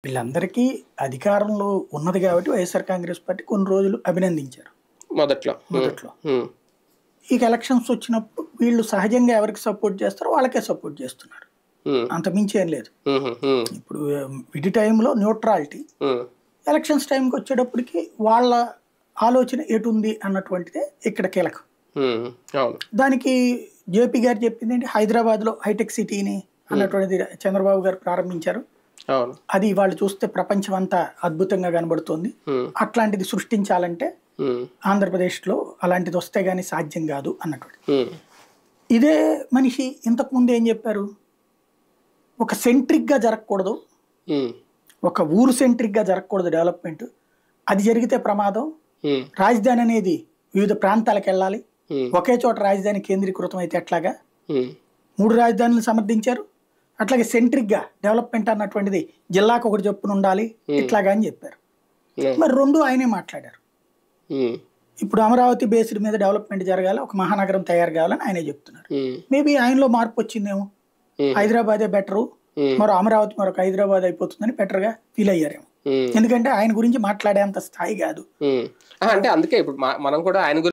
వీళ్ళందరికీ అధికారంలో ఉన్నది కాబట్టి వైఎస్ఆర్ కాంగ్రెస్ పార్టీ కొన్ని రోజులు అభినందించారు మొదట్లో. మొదట్లో. ఇక ఎలక్షన్స్ వచ్చినప్పుడు వీళ్ళు సహజంగా ఎవరికి సపోర్ట్ చేస్తారో వాళ్ళకే సపోర్ట్ చేస్తున్నారు. అంత మించి ఏం లేదు. ఇప్పుడు విడి టైంలో న్యూట్రాలిటీ, ఎలక్షన్స్ టైంకి వచ్చేటప్పటికి వాళ్ళ ఆలోచన ఎటుంది అన్నటువంటిదే ఇక్కడ కీలకం. దానికి జేపీ గారు చెప్పింది ఏంటి, హైదరాబాద్లో హైటెక్ సిటీని అన్నటువంటిది చంద్రబాబు గారు ప్రారంభించారు. అది వాళ్ళు చూస్తే ప్రపంచం అంతా అద్భుతంగా కనబడుతుంది. అట్లాంటిది సృష్టించాలంటే ఆంధ్రప్రదేశ్లో అలాంటిది వస్తే గానీ సాధ్యం కాదు అన్నటువంటి. ఇదే మనిషి ఇంతకు ముందు ఏం చెప్పారు, ఒక సెంట్రిక్ గా జరగకూడదు, ఒక ఊరు సెంట్రిక్ గా జరగకూడదు డెవలప్మెంట్, అది జరిగితే ప్రమాదం, రాజధాని అనేది వివిధ ప్రాంతాలకు వెళ్ళాలి, ఒకే చోట రాజధాని కేంద్రీకృతం అయితే ఎట్లాగా, 3 రాజధానులు సమర్థించారు. అట్లాగే సెంట్రిక్ గా డెవలప్మెంట్ అన్నటువంటిది జిల్లాకు ఒకటి చెప్పున ఉండాలి ఇట్లాగా అని చెప్పారు. మరి 2 ఆయనే మాట్లాడారు. ఇప్పుడు అమరావతి బేస్డ్ మీద డెవలప్మెంట్ జరగాలి, ఒక మహానగరం తయారు కావాలని ఆయనే చెప్తున్నారు. మేబీ ఆయనలో మార్పు వచ్చిందేమో, హైదరాబాదే బెటరు, మరో అమరావతి మరొక హైదరాబాద్ అయిపోతుందని బెటర్ గా ఫీల్ అయ్యారేమో. ఎందుకంటే ఆయన గురించి మాట్లాడేంత స్థాయి కాదు. అంటే అందుకే ఇప్పుడు మనం కూడా ఆయన